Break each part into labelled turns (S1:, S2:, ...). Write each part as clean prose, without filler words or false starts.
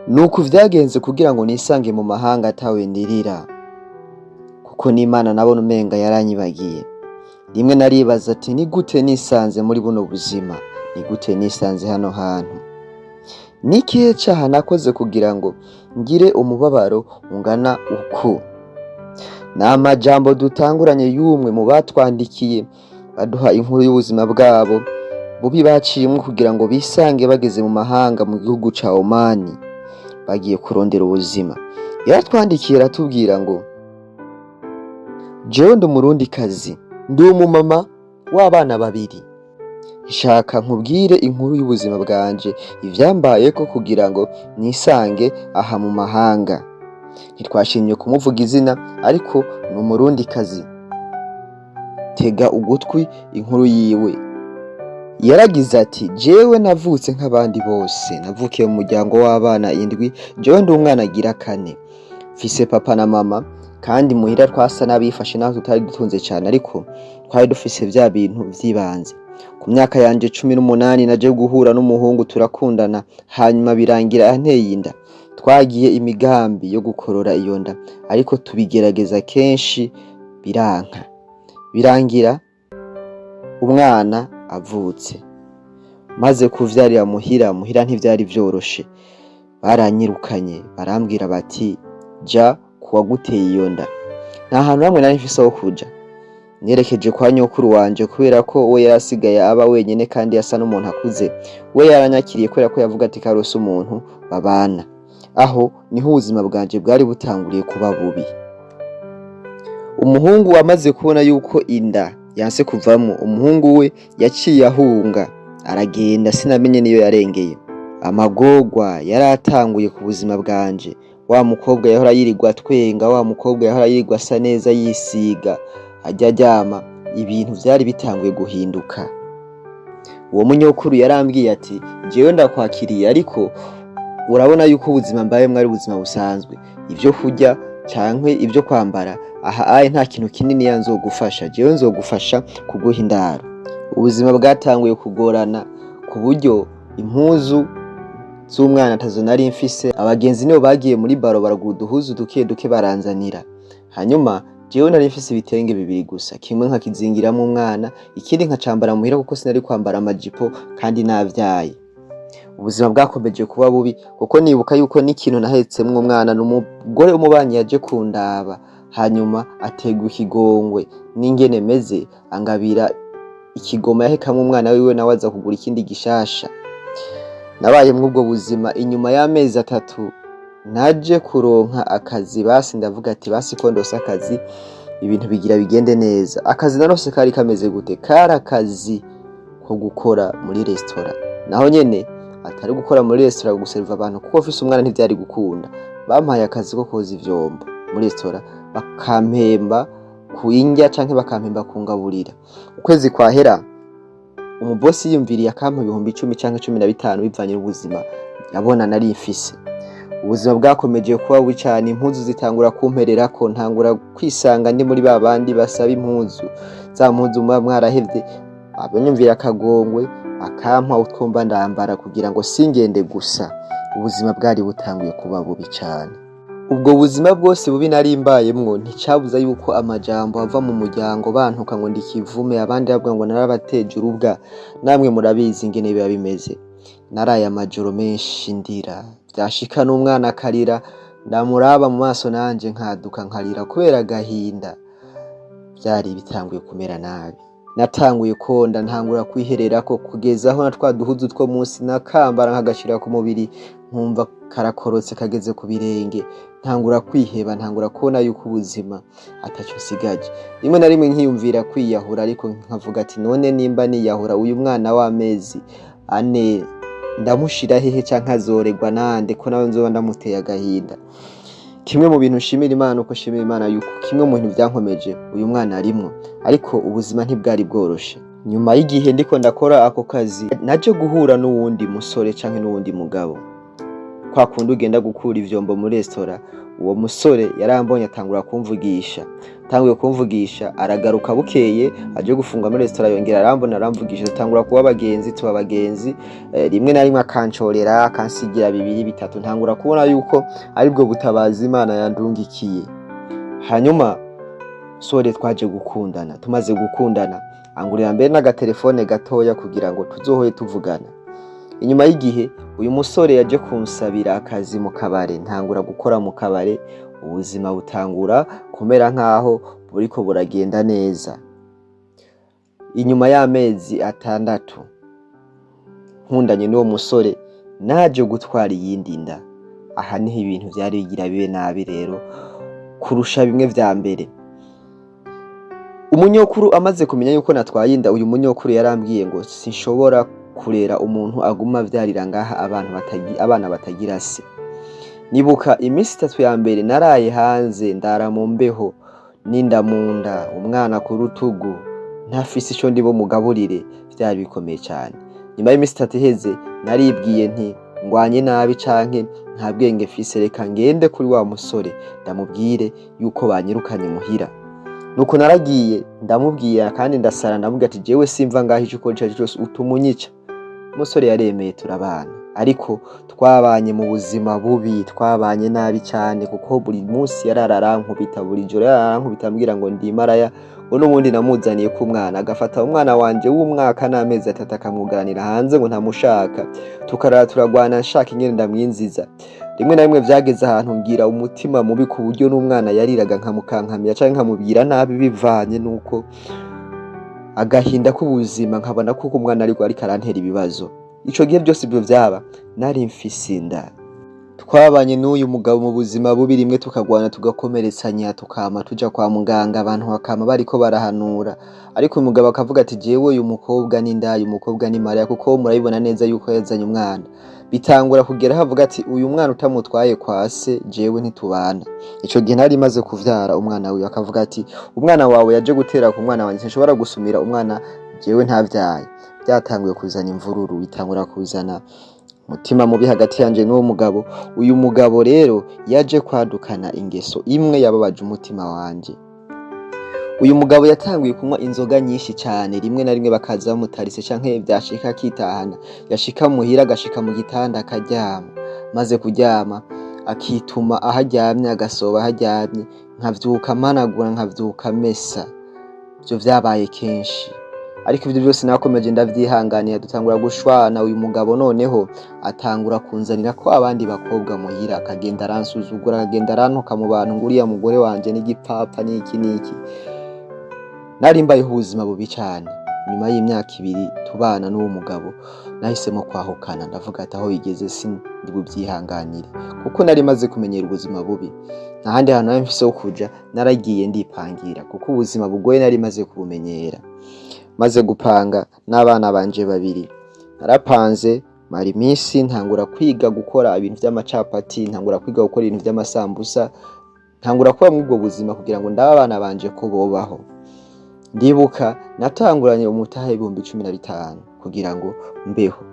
S1: nuko vyagenze kugira ngo nisange mu mahanga atawe ndirira, kuko n'Imana nabona umenga yaranyibagiye. Rimwe naribaza ati ni gute nisanze muri buno buzima, ni gute nisanze hano hantu, ni ikihe caha nakoze kugira ngo ngire umubabaro ungana uku? Ni amajambo dutanguranye y'umwe mu batwandikiye baduha inkuru y'ubuzima bwabo bubi baciyemwo kugira ngo bisange bageze mu mahanga mu gihugu ca Omani bagiye kurondera ubuzima. Yaratwandikiye aratubwira ngo jewe ndi umurundikazi, ndi umumama w'abana 2. Nshaka nkubwire inkuru y'ubuzima bwanje ivyambayeko kugira ngo nisange aha mu mahanga. Ntitwashimye kumuvuga izina ariko ni umurundikazi. Tega ugutwi inkuru yiwe. Yaragize ati jewe navutse nk'abandi bose, navukiye mu muryango w'abana 7, jewe ndi umwana agira 4. Mfise papa na mama kandi muhira twasa n'abifashe naho tutari dutunze cyane, ariko twari dufise vya bintu vyibanze. Ku myaka yanje 18 naje guhura n'umuhungu turakundana, hanyuma birangira anteye inda. Twagiye imigambi yo gukorora iyo nda ariko tubigerageza kenshi biranka. Birangira umwana avutse. Maze kuvyarira muhira ntivyari vyoroshe. Baranyirukanye barambwira bati ja kuwaguteye iyo nda. Nta hantu hamwe nari mfise ho kuja. Nerekeje kwa nyokuru wanje kubera ko we yarasigaye aba wenyene kandi yasa n'umuntu akuze. We yaranyakiriye kubera ko yavuga ati karose umuntu babana. Aho niho ubuzima bwanje bwari butanguriye kuba bubi. Umuhungu amaze kubona yuko inda yanse kuvamo, umuhungu we yaciye ahunga aragenda, sinamenye niyo yarengeye. Amagorwa yaratanguye ku buzima bwanje. Wa mukobwa yahora yirirwa twenga, wa mukobwa yahora yirirwa asa neza yisiga ajya aryama, ibintu vyari bitanguye guhinduka. Uwo munyokuru yarambwiye ati jewe ndakwakiriye ariko urabona yuko ubuzima mbaye mwari ubuzima busanzwe, ivyo kurya cankwe ivyo kwambara aha nta kintu kinini yanzogufasha, jewe nzogufasha kuguha indaro. Ubuzima bwatanguye kugorana ku buryo impuzu z'umwana atazo nari mfise. Abagenzi nibo bagiye muri baro baragura uduhuzu duke baranzanira. Hanyuma jewe nari mfise ibitenge 2 gusa, kimwe nkakizingiramo umwana, ikindi nkacambara muhira kuko sinari kwambara amajipo kandi navyaye. Ubuzima bwakomeje kuba bubi kuko nibuka yuko n'ikintu nahetsemwe umwana n'umugore umubanyi yaje kundaba, hanyuma ategwa ikigongwe n'ingene meze angabira ikigoma yahekamwe umwana wiwe nawe aza kugura ikindi gishasha. Nabaye mw'ubwo buzima. Inyuma y'amezi 3 naje kuronka akazi, basi ndavuga ati basi ko ndose akazi ibintu bigira bigende neza. Akazi narose kari kameze gute? Kari akazi ko gukora muri restaurant. Naho nyene atari gukora muri restaurant guserva abantu kuko ofise umwana ntivyari gukunda. Bampaye akazi ko koza ivyombo muri restaurant, bakampemba ku indya canke bakampemba kungaburira. Ukwezi kwahera umubosi yumviriye akampa 10,000 canke 15 bivanye n'ubuzima yabona nari mfise. Ubuzima bwakomeje kuba bubi cyane, impuzu zitangura kumpererako, ntangura kwisanga ndi muri babandi basaba impuzu. Za mpuzu mwarahevye abanyumvira akagongwe akampa utwomba ndambara kugira ngo singende gusa. Ubuzima bwari butanguye kuba bubi cyane. Ubwo buzima bwose bubi nari mbayemwo nticabuza yuko amajambo ava mu muryango bantuka ngo ndikivume, abandi bavuga ngo narabateje urubwa. Namwe murabizi ingene biba bimeze. Naraye amajoro menshi ndira, byashika n'umwana akarira, ndamuraba mu maso nanje nkaduka nkarira kubera gahinda. Byari bitanguye kumera nabi. Natanguye konda, ntangura kwihererako kugeza aho natwaduhuzu two munsi nakambara nkagashira ku mubiri nkumva karakorotse kageze ku birenge. Ntangura kwiheba, ntangura kubona yuko ubuzima ataco sigaje. Rimwe na rimwe nkiyumvira kwiyahura, ariko nkavuga ati none nimba niyahura uyu mwana w'amezi 4 ndamushira hehe canke azoregwa nande ko nawe nzoba ndamuteye agahinda. Kimwe mu bintu nshimira Imana uko nshimira Imana yuko kimwe mu bintu byankomeje uyu mwana arimwo, ariko ubuzima ntibwari bworoshe. Nyuma y'igihe ndiko ndakora ako kazi naje guhura n'uwundi musore canke n'uwundi mugabo. kwa kundi ugenda gukura ivyombo muri restaurant. Uwo musore yarambonye atangura kumvugisha aragaruka bukeye aje gufunga muri restaurant, yongera arambona aramvugisha, atangura kuba abagenzi tuba abagenzi, rimwe na rimwe akancorera akansigira 2 3, ntangura kubona yuko aribwo butabazi Imana yandungikiye. Hanyuma sore twaje gukundana, tumaze gukundana angurira mbere n'agatelefone gatoya kugira ngo tuzohoye tuvugana. Inyuma y'igihe uyu musore yaje kunsabira akazi mu kabare, ntangura gukora mu kabare, ubuzima butangura kumera nkaho buriko buragenda neza. Inyuma y'amezi 6 nkundanye n'uwo musore naje gutwara iyindi nda. Aha niho ibintu vyari bigira bibe nabi rero kurusha bimwe vya mbere. Umunyokuru amaze kumenya yuko natwaye inda, uyu munyokuru yarambwiye ngo sinshobora kurera umuntu aguma avyarira ngaha abana batagira se. Nibuka iminsi 3 ya mbere naraye hanze ndara mu mbeho n'inda munda, umwana ku rutugu, ntafise ico ndibo mugaburire, vyari bikomeye cyane. Nyuma y'iminsi 3 iheze naribwiye nti ngwanye nabi canke nta bwenge fise, reka ngende kuri wa musore ndamubwire yuko banyirukanye muhira. Nuko naragiye ndamubwira kandi ndasara, ndamubwira ati jewe simva ngaho ico ukora cyose utumunyica. Umusore yaremeye turabana, ariko twabanye mu buzima bubi, twabanye nabi cyane kuko buri munsi yarararankubita, buri joro yararankubita ambwira ngo ndi maraya. N'ubundi namuzaniye ku mwana, agafata umwana wanje w'umwaka n'amezi 3 akamwugaranira hanze ngo ntamushaka, tukarara turagwana nshaka ingene ndamwinziza. Rimwe na rimwe vyageze ahantu ngira umutima mubi ku buryo n'umwana yariraga nkamukankamira canke nkamubwira nabi, bivanye nuko agahinda k'ubuzima nkabona kuko umwana ariko arantera ibibazo. Ico gihe byose ibyo vyaba nari mfise inda. Twabanye n'uyu mugabo mu buzima bubi, rimwe tukagwana tugakomeretsanya, tukama tuja kwa muganga, abantu bakama bariko barahanura, ariko uyu mugabo akavuga ati jewe uyu mukobwa ni ndaye, umukobwa ni Maria, kuko murabibona neza yuko yazanye umwana. Bitangura kugera havuga ati uyu mwana utamutwaye kwa se jewe ntitubana. Ico gihe nari maze kuvyara umwana wiwe, akavuga ati umwana wawe yaje gutera ku mwana wanje, sinshobora gusumira umwana jewe ntavyaye. Byatanguye kuzana imvururu, bitangura kuzana mutima mubi hagati yanje n'uwo mugabo. Uyu mugabo rero yaje kwadukana ingeso imwe yababaje umutima wanje. Uyu mugabo yatanguye kunywa inzoga nyinshi cyane, rimwe na rimwe bakaza bamutarise canke byashika kitahana, yashika muhira agashika mu gitanda akaryama, maze kuryama akituma aharyamye, agasoba aharyamye, nkavyuka managura, nkavyuka mesa. Byo vyabaye kenshi, ariko ibyo byose nakomeje ndavyihanganiye, dutangura gushwana. Uyu mugabo noneho atangura kunzanira ko abandi bakobwa muhira, akagenda aransuzugura, akagenda arantuka mu bantu, nguriya mugore wanje n'igipapa n'iki n'iki. Nari mbayeho ubuzima bubi cyane. Nyuma y'imyaka 2 tubana n'uwo mugabo nahisemo kwahukana, ndavuga ati aho bigeze sindi bubyihanganire, kuko nari maze kumenyera ubuzima bubi. Nta handi hantu nari mfise ho kuja, naragiye ndipangira kuko ubuzima bugoye nari maze kubumenyera. Maze gupanga n'abana banje 2, narapanze mara iminsi ntangura kwiga gukora ibintu by'amacapati, ntangura kwiga gukora ibintu by'amasambusa, ntangura kuba mu bwo buzima kugira ngo ndabana banje ko bobaho. Ndibuka natanguranye umutahe 15,000 kugira ngo mbeho.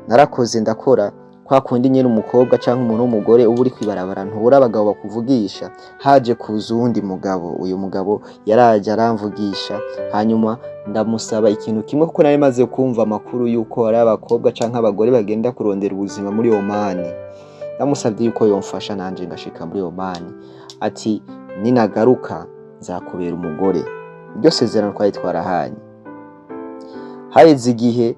S1: Narakoze ndakora kwa kundi nyene umukobwa canke umuntu w'umugore uba uri kwibarabara ntubura abagabo bakuvugisha. Haje kuza uwundi mugabo, uyu mugabo yaraje aramvugisha, hanyuma ndamusaba ikintu kimwe kuko nari maze kumva amakuru yuko ari abakobwa canke abagore bagenda kurondera ubuzima muri Oman. Ndamusabye yuko yomfasha nanje ngashika muri Oman, ati ninagaruka nzakubera umugore. Iryo sezerano twari twarahanye. Haheze igihe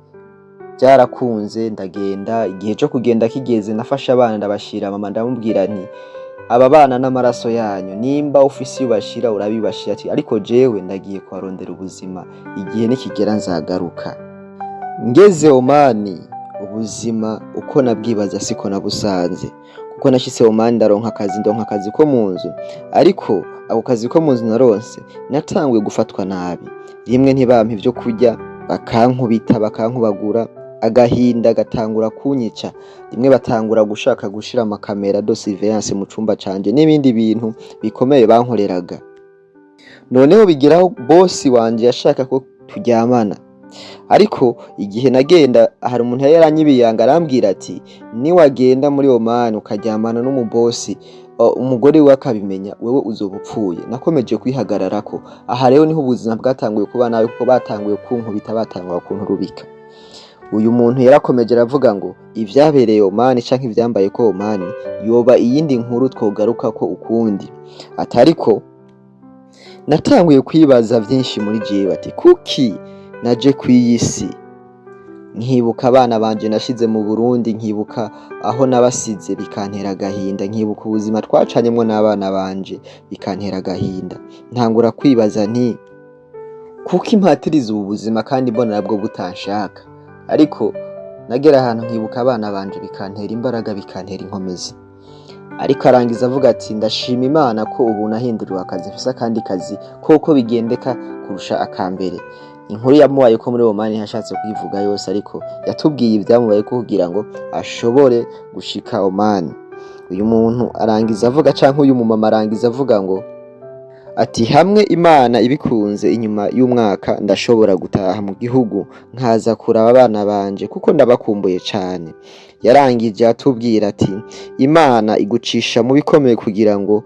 S1: byarakunze, ndagenda. Igihe cyo kugenda kigeze, nafashe abana ndabashira mama, ndamubwira nti aba bana n'amaraso yanyu, nimba ufise ubashira urabibashira, ati ariko jewe ndagiye kwarondera ubuzima, igihe nikigera nzagaruka. Ngeze Oman, ubuzima uko nabwibaza siko nabusanze, kuko nashitse Oman ndonka akazi ko mu nzu, ariko ako kazi ko mu nzu naronse natanguye gufatwa nabi. Rimwe ntibampa ibyo kurya, bakankubita, bakankubagura, agahinda gatangura kunyica. Rimwe batangura gushaka gushira amakamera de surveillance mu cumba canje n'ibindi bintu bikomeye bankoreraga. Noneho bigiraho boss wanje yashaka ko turyamana, ariko igihe nagenda hari umuntu yari yaranyibiyanga arambwira ati niwagenda muri Oman ukaryamana n'umubosi umugore we akabimenya wewe uzoba upfuye. Nakomeje kwihagararako. Aha rero niho ubuzima bwatanguye kuba nabi kuko batanguye kunkubita, batanguye kunturubika. Uyu muntu yarakomeje aravuga ngo ivyabereye Oman canke ivyambaye ko Oman yoba iyindi nkuru twogaruka ko ukundi. Atariko natanguye kwibaza vyinshi muri jewe ati kuki naje kwiyisi, nkibuka abana banje nashize mu Burundi, nkibuka aho nabasize bikantera agahinda, nkibuka ubuzima twacanyemwo n'abana banje bikantera agahinda. Ntangura kwibaza nti kuki impatiriza ubu buzima kandi mbona nabwo butanshaka. Ariko nagera ahantu nkibuka abana banje bikantera imbaraga, bikantera inkomezi. Ariko arangiza avuga ati ndashima Imana ko ubu nahinduriwe akazi, mfise akandi kazi koko bigendeka kurusha akambere. Inkuru yamubaye ko muri Oman yashatse kuyivuga yose, ariko yatubwiye ibyamubaye ko kugira ngo ashobore gushika Oman. Uyu muntu arangiza avuga canke uyu mumama arangiza avuga ngo ati hamwe Imana ibikunze inyuma y'umwaka ndashobora gutaha mu gihugu nkaza kuraba abana banje kuko ndabakumbuye cane. Yarangije atubwira ati Imana igucisha mu bikomeye kugira ngo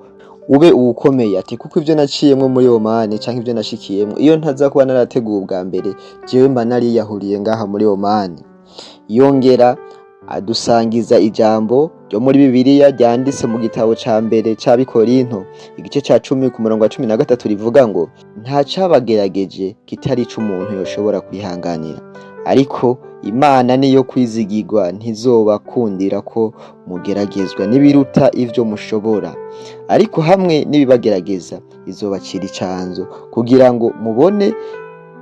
S1: ube uwukomeye, ati kuko ivyo naciyemwo muri Oman canke ivyo nashikiyemwo iyo ntaza kuba narateguwe ubwa mbere jewe mba nariyahuriye ngaha muri Oman. Yongera adusangiza ijambo ryo muri Bibiliya ryanditse mu gitabo ca mbere c'Abikorinto igice ca 10 ku murongo wa 13 rivuga ngo nta cabagerageje kitari ico umuntu yoshobora kwihanganira, ariko Imana niyo kwizigirwa ntizobakundira ko mugeragezwa n'ibiruta ivyo mushobora, ariko hamwe nibibagerageza izobacira icanzo kugira ngo mubone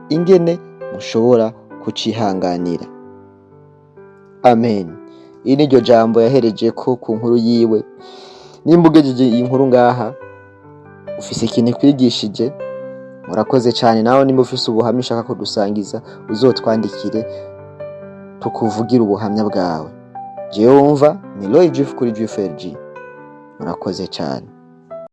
S1: ingene mushobora kucihanganira. Amen. Iri niryo jambo yahereje ko ku nkuru yiwe. Nimba ugejeje iyi nkuru ngaha ufise ikintu kwigishije, murakoze cyane. Nawe nimba ufise ubuhamya ushaka ko dusangiza uzotwandikire tukuvugira ubuhamya bwawe. Jewe wumva ni Roy Jif kuri JFLG. Murakoze cyane.